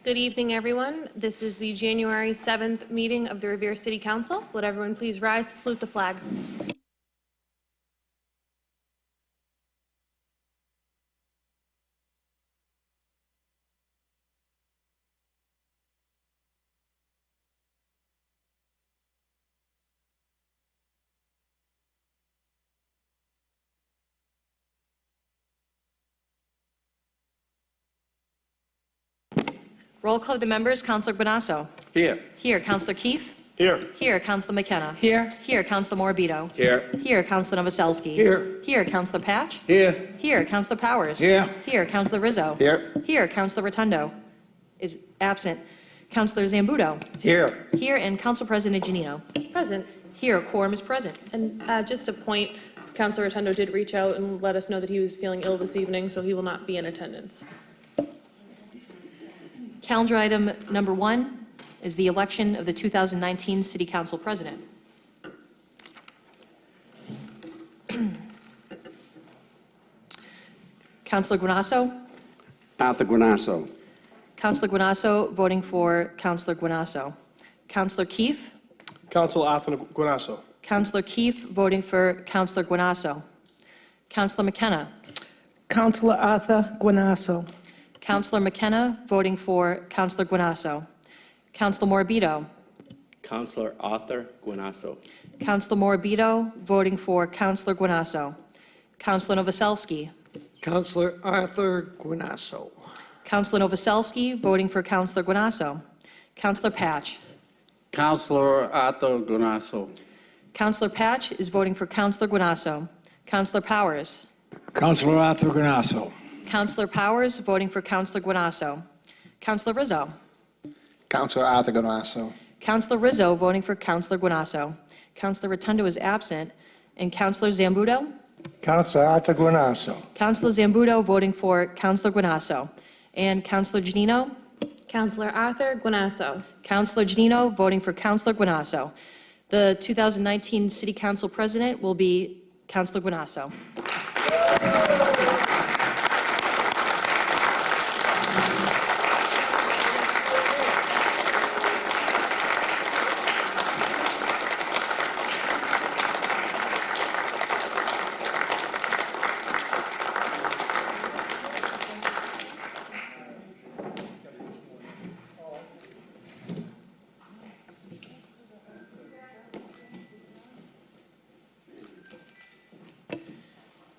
Good evening, everyone. This is the January 7th meeting of the Revere City Council. Would everyone please rise to salute the flag? Roll call of the members. Councillor Bonasso. Here. Here. Councillor Keefe. Here. Here. Councillor McKenna. Here. Here. Councillor Morabito. Here. Here. Councillor Novoselsky. Here. Here. Councillor Patch. Here. Here. Councillor Powers. Here. Here. Councillor Rizzo. Here. Here. Councillor Rotundo is absent. Councillor Zambudo. Here. Here. And Council President Janino. Present. Here. A quorum is present. And just a point, Councilor Rotundo did reach out and let us know that he was feeling ill this evening, so he will not be in attendance. Calendar item number 1 is the election of the 2019 City Council President. Councillor Guanasso. Arthur Guanasso. Councillor Guanasso voting for Councillor Guanasso. Councillor Keefe. Councilor Arthur Guanasso. Councillor Keefe voting for Councillor Guanasso. Councillor McKenna. Councilor Arthur Guanasso. Councillor McKenna voting for Councillor Guanasso. Councillor Morabito. Councillor Arthur Guanasso. Councillor Morabito voting for Councillor Guanasso. Councillor Novoselsky. Councilor Arthur Guanasso. Councillor Novoselsky voting for Councillor Guanasso. Councillor Patch. Councilor Arthur Guanasso. Councillor Patch is voting for Councillor Guanasso. Councillor Powers. Councilor Arthur Guanasso. Councillor Powers voting for Councillor Guanasso. Councillor Rizzo. Councilor Arthur Guanasso. Councillor Rizzo voting for Councillor Guanasso. Councillor Rotundo is absent. And Councillor Zambudo. Councilor Arthur Guanasso. Councillor Zambudo voting for Councillor Guanasso. And Councillor Janino. Councilor Arthur Guanasso. Councillor Janino voting for Councillor Guanasso. The 2019 City Council President will be Councillor Guanasso.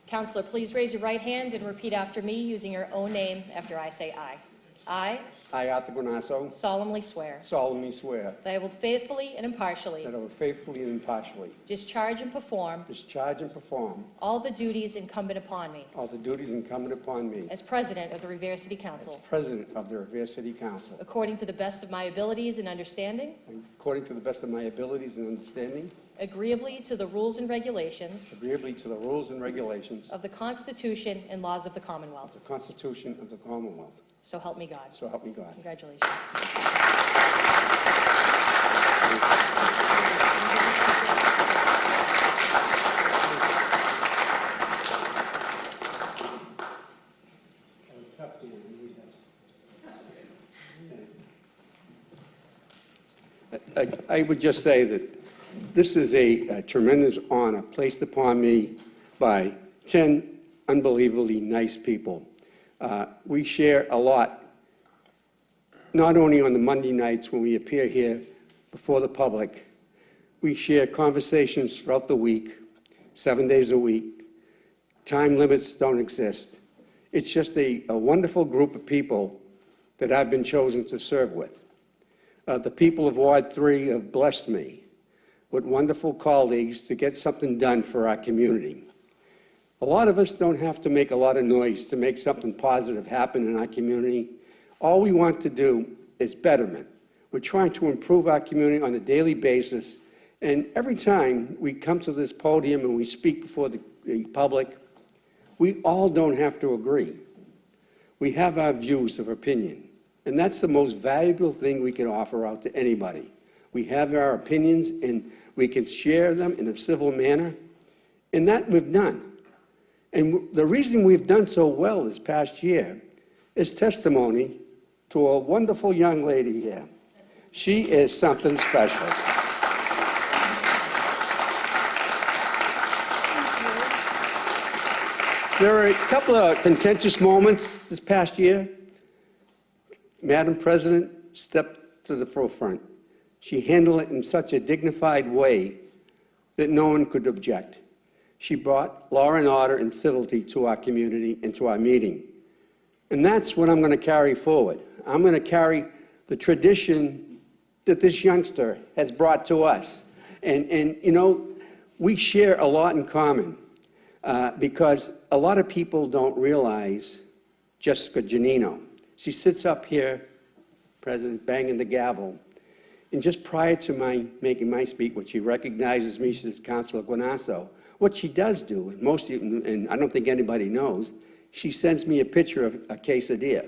Councillor, please raise your right hand and repeat after me using your own name after I say aye. I I, Arthur Guanasso, solemnly swear solemnly swear that I will faithfully and impartially that I will faithfully and impartially discharge and perform discharge and perform all the duties incumbent upon me all the duties incumbent upon me as President of the Revere City as Council, President of the Revere City Council, according to the best of my abilities and understanding, and according to the best of my abilities and understanding, agreeably to the rules and regulations agreeably to the rules and regulations of the Constitution and laws of the Commonwealth. of the Constitution of the Commonwealth. So help me God. So help me God. Congratulations. I would just say that this is a tremendous honor placed upon me by 10 unbelievably nice people. We share a lot, not only on the Monday nights when we appear here before the public, we share conversations throughout the week, 7 days a week. Time limits don't exist. It's just a wonderful group of people that I've been chosen to serve with. The people of Ward 3 have blessed me with wonderful colleagues to get something done for our community. A lot of us don't have to make a lot of noise to make something positive happen in our community. All we want to do is betterment. We're trying to improve our community on a daily basis, and every time we come to this podium and we speak before the public, we all don't have to agree. We have our views of opinion. And that's the most valuable thing we can offer out to anybody. We have our opinions, and we can share them in a civil manner, and that we've done. And the reason we've done so well this past year is testimony to a wonderful young lady here. She is something special. There are a couple of contentious moments this past year. Madam President stepped to the forefront. She handled it in such a dignified way that no one could object. She brought law and order and civility to our community and to our meeting. And that's what I'm going to carry forward. I'm going to carry the tradition that this youngster has brought to us. And you know, we share a lot in common because a lot of people don't realize Jessica Giannino. She sits up here, President, banging the gavel. And just prior to making my speech, when she recognizes me, she says, Councilor Guanasso. What she does do, and most of you, and I don't think anybody knows, she sends me a picture of a quesadilla.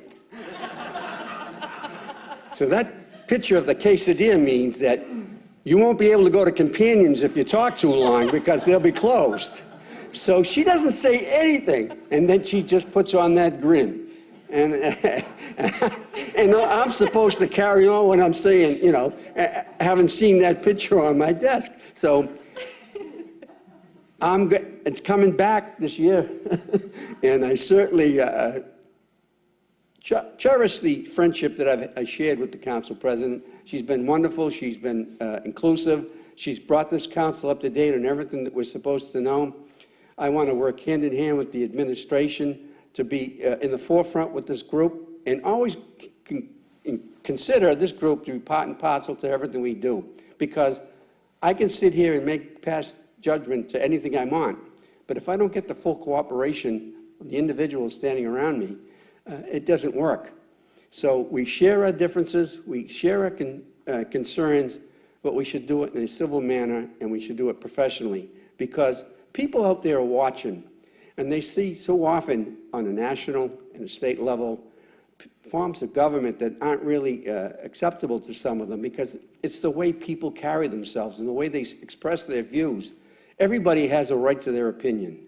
So that picture of the quesadilla means that you won't be able to go to Companions if you talk too long because they'll be closed. So she doesn't say anything, and then she just puts on that grin. And, and I'm supposed to carry on what I'm saying, you know, haven't seen that picture on my desk. So it's coming back this year, and I certainly cherish the friendship that I shared with the council president. She's been wonderful. She's been inclusive. She's brought this council up to date on everything that we're supposed to know. I want to work hand in hand with the administration to be in the forefront with this group and always consider this group to be part and parcel to everything we do. Because I can sit here and pass judgment to anything I want, but if I don't get the full cooperation of the individuals standing around me, it doesn't work. So we share our differences, we share our concerns, but we should do it in a civil manner and we should do it professionally because people out there are watching. And they see so often on a national and a state level forms of government that aren't really acceptable to some of them because it's the way people carry themselves and the way they express their views. Everybody has a right to their opinion,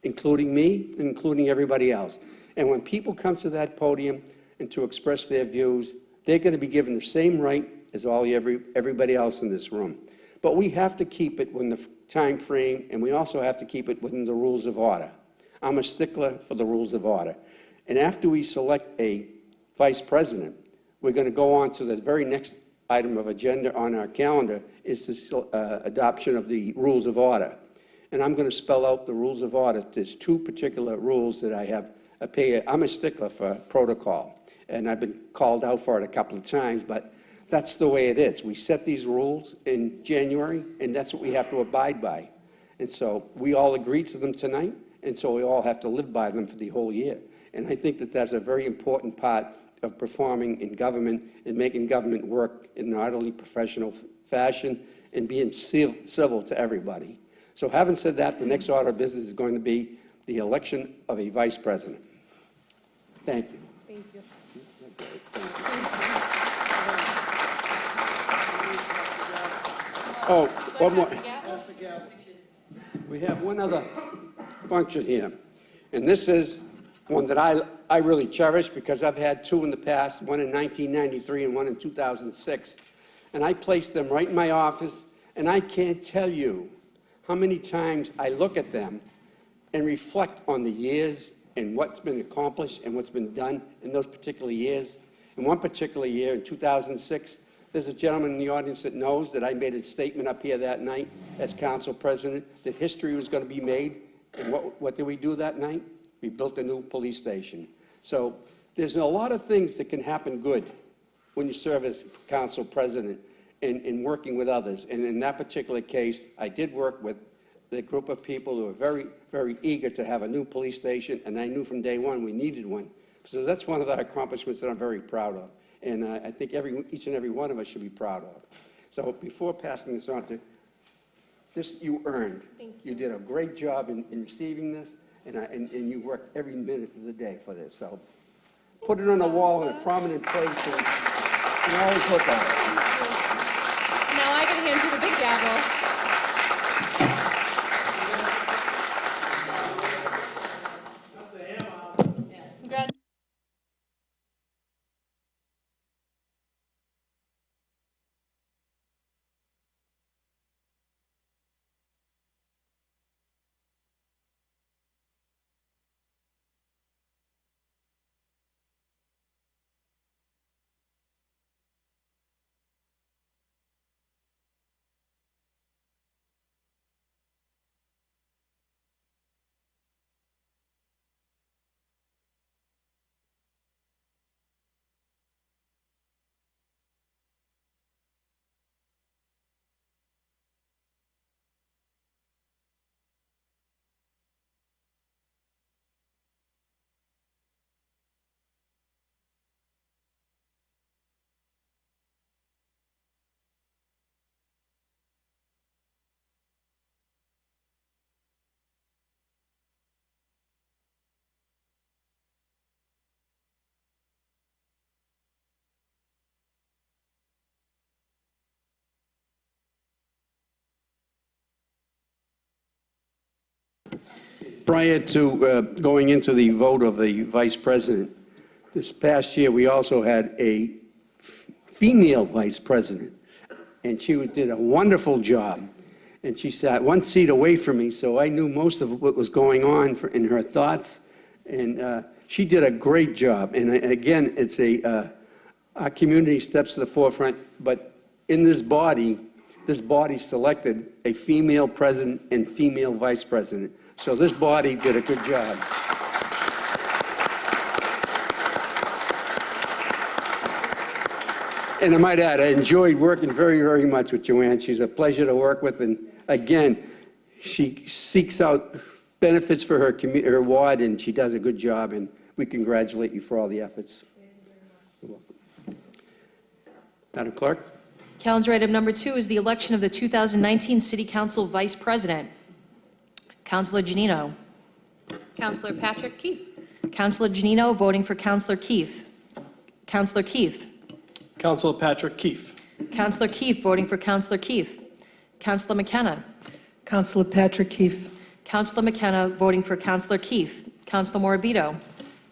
including me, and including everybody else. And when people come to that podium and to express their views, they're going to be given the same right as everybody else in this room. But we have to keep it within the time frame, and we also have to keep it within the rules of order. I'm a stickler for the rules of order. And after we select a vice president, we're going to go on to the very next item of agenda on our calendar is the adoption of the rules of order. And I'm going to spell out the rules of order. There's two particular rules that I have. I'm a stickler for protocol, and I've been called out for it a couple of times, but that's the way it is. We set these rules in January, and that's what we have to abide by. And so we all agreed to them tonight. And so we all have to live by them for the whole year. And I think that that's a very important part of performing in government and making government work in an orderly, professional fashion and being civil to everybody. So having said that, the next order of business is going to be the election of a vice president. Thank you. Thank you. Oh, one more. We have one other function here, and this is one that I really cherish because I've had two in the past, one in 1993 and one in 2006, and I placed them right in my office, and I can't tell you how many times I look at them and reflect on the years and what's been accomplished and what's been done in those particular years. In one particular year, in 2006, there's a gentleman in the audience that knows that I made a statement up here that night as council president that history was going to be made. And what did we do that night? We built a new police station. So there's a lot of things that can happen good when you serve as council president and working with others. And in that particular case, I did work with the group of people who were very, very eager to have a new police station, and I knew from day one we needed one. So that's one of the accomplishments that I'm very proud of. And I think each and every one of us should be proud of. So before passing this on to this, you earned. Thank you. You did a great job in receiving this, and you worked every minute of the day for this. So put it on the wall in a prominent place, and always look at it. Now I can hand you the big gavel. Prior to going into the vote of the vice president, this past year, we also had a female vice president, and she did a wonderful job. And she sat one seat away from me, so I knew most of what was going on in her thoughts. And she did a great job. And again, it's our community steps to the forefront, but in this body selected a female president and female vice president. So this body did a good job. And I might add, I enjoyed working very, very much with Joanne. She's a pleasure to work with. And again, she seeks out benefits for her ward, and she does a good job. And we congratulate you for all the efforts. You're welcome. Madam Clerk? Calendar item number 2 is the election of the 2019 City Council Vice President. Councilor Janino. Councilor Patrick Keefe. Councilor Janino voting for Councilor Keefe. Councilor Keefe. Councilor Patrick Keefe. Councilor Keefe voting for Councilor Keefe. Councilor McKenna. Councilor Patrick Keefe. Councilor McKenna voting for Councilor Keefe. Councilor Morabito.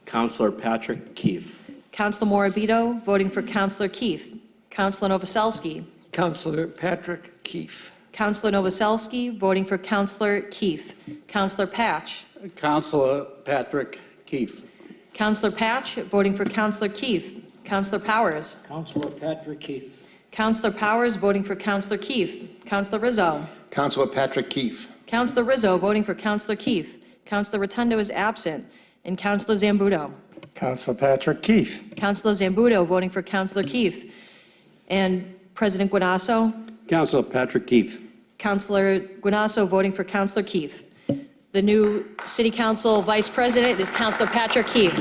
Councilor Patrick Keefe. Councilor Morabito voting for Councilor Keefe. Councilor Novoselsky. Counselor Patrick Keefe. Councilor Novoselsky voting for Councilor Keefe. Councilor Patch. Councilor Patrick Keefe. Councilor Patch voting for Councilor Keefe. Councilor Powers. Councilor Patrick Keefe. Councilor Powers voting for Councilor Keefe. Councilor Rizzo. Councilor Patrick Keefe. Councilor Rizzo voting for Councilor Keefe. Councilor Rotundo is absent. And Councilor Zambudo. Councilor Patrick Keefe. Councilor Zambudo voting for Councilor Keefe. And President Guanasso. Councilor Patrick Keefe. Councilor Guanasso voting for Councilor Keefe. The new City Council Vice President is Councilor Patrick Keefe.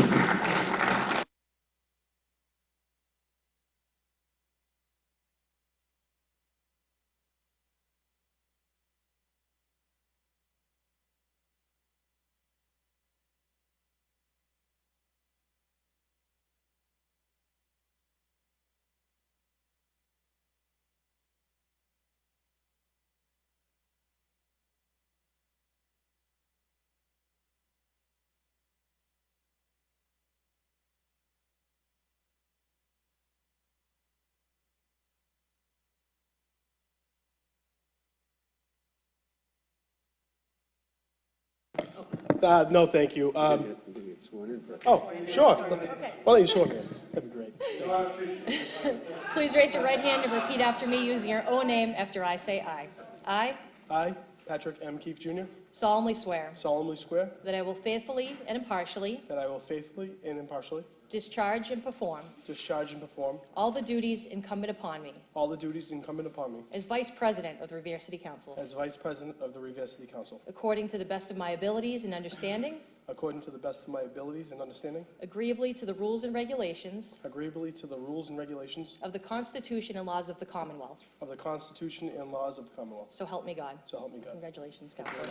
No, thank you. Oh, sure. Why don't you swear me in? That'd be great. Please raise your right hand and repeat after me using your own name after I say aye. I I, Patrick M. Keefe Jr., solemnly swear solemnly swear that I will faithfully and impartially that I will faithfully and impartially discharge and perform discharge and perform all the duties incumbent upon me all the duties incumbent upon me as Vice President of the Revere City Council, as Vice President of the Revere City Council, according to the best of my abilities and understanding, according to the best of my abilities and understanding, agreeably to the rules and regulations agreeably to the rules and regulations of the Constitution and laws of the Commonwealth. of the Constitution and laws of the Commonwealth. So help me God. So help me God. Congratulations, Councilor.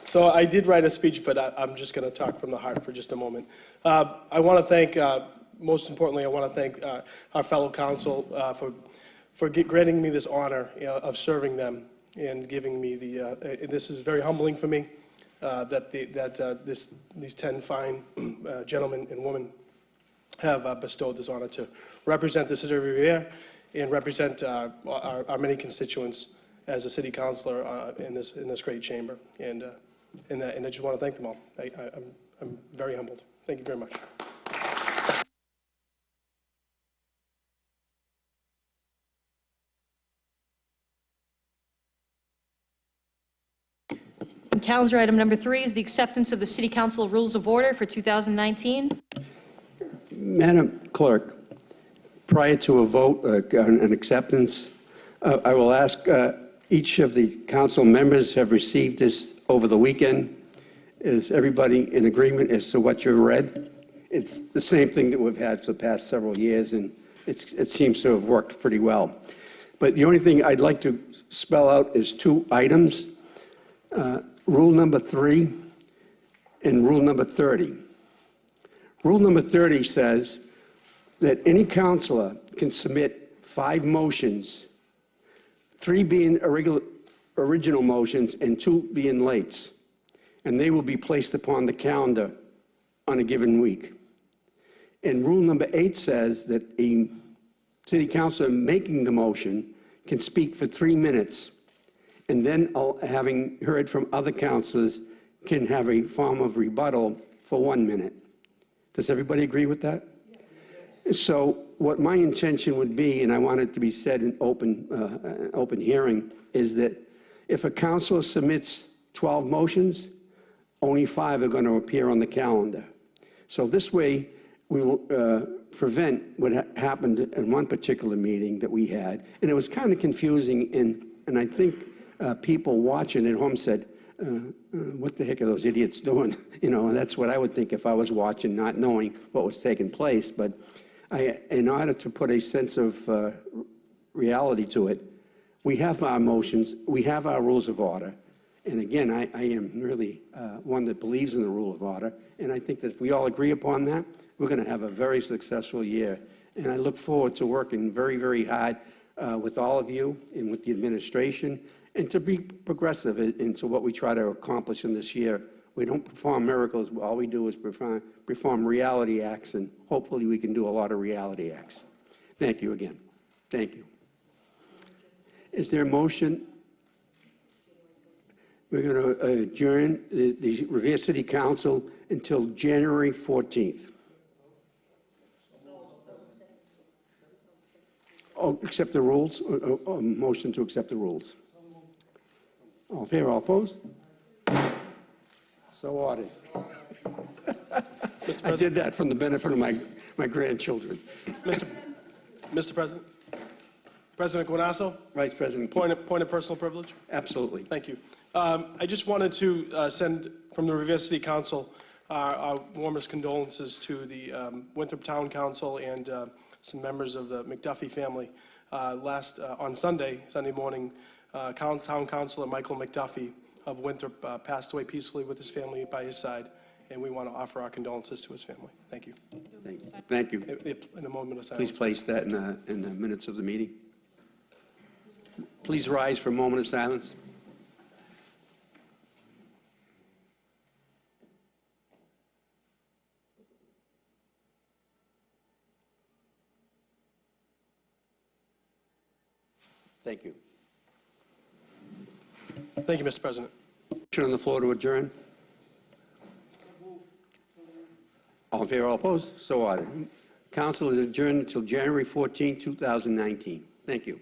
So I did write a speech, but I'm just going to talk from the heart for just a moment. I want to thank, most importantly, I want to thank our fellow council for granting me this honor of serving them and giving me this is very humbling for me that these 10 fine gentlemen and women have bestowed this honor to represent the city of Revere and represent our many constituents as a city councilor in this great chamber. And I just want to thank them all. I'm very humbled. Thank you very much. And calendar item number 3 is the acceptance of the City Council Rules of Order for 2019. Madam Clerk, prior to a vote, an acceptance, I will ask each of the council members have received this over the weekend. Is everybody in agreement as to what you've read? It's the same thing that we've had for the past several years, and it seems to have worked pretty well. But the only thing I'd like to spell out is 2 items. Rule number 3 and rule number 30. Rule number 30 says that any counselor can submit 5 motions, 3 being original motions and 2 being lates, and they will be placed upon the calendar on a given week. And rule number 8 says that a city councilor making the motion can speak for 3 minutes, and then, having heard from other councilors, can have a form of rebuttal for 1 minute. Does everybody agree with that? So what my intention would be, and I want it to be said in open hearing, is that if a councilor submits 12 motions, only 5 are going to appear on the calendar. So this way, we will prevent what happened in one particular meeting that we had. And it was kind of confusing, and I think people watching at home said, what the heck are those idiots doing? You know, and that's what I would think if I was watching, not knowing what was taking place. But in order to put a sense of reality to it, we have our motions, we have our rules of order. And again, I am really one that believes in the rule of order. And I think that if we all agree upon that, we're going to have a very successful year. And I look forward to working very, very hard with all of you and with the administration, and to be progressive into what we try to accomplish in this year. We don't perform miracles. All we do is perform reality acts, and hopefully we can do a lot of reality acts. Thank you again. Thank you. Is there a motion? We're going to adjourn the Revere City Council until January 14th. Oh, accept the rules, motion to accept the rules. All in favor, all opposed? So ordered. I did that from the benefit of my grandchildren. Mr. President? President Guanasso? Vice President Keefe. Point of personal privilege? Absolutely. Thank you. I just wanted to send from the Revere City Council our warmest condolences to the Winthrop Town Council and some members of the McDuffie family. On Sunday morning, Town Councilor Michael McDuffie of Winthrop passed away peacefully with his family by his side, and we want to offer our condolences to his family. Thank you. Thank you. In a moment of silence. Please place that in the minutes of the meeting. Please rise for a moment of silence. Thank you. Thank you, Mr. President. Motion on the floor to adjourn. All in favor, all opposed? So ordered. Council is adjourned until January 14, 2019. Thank you.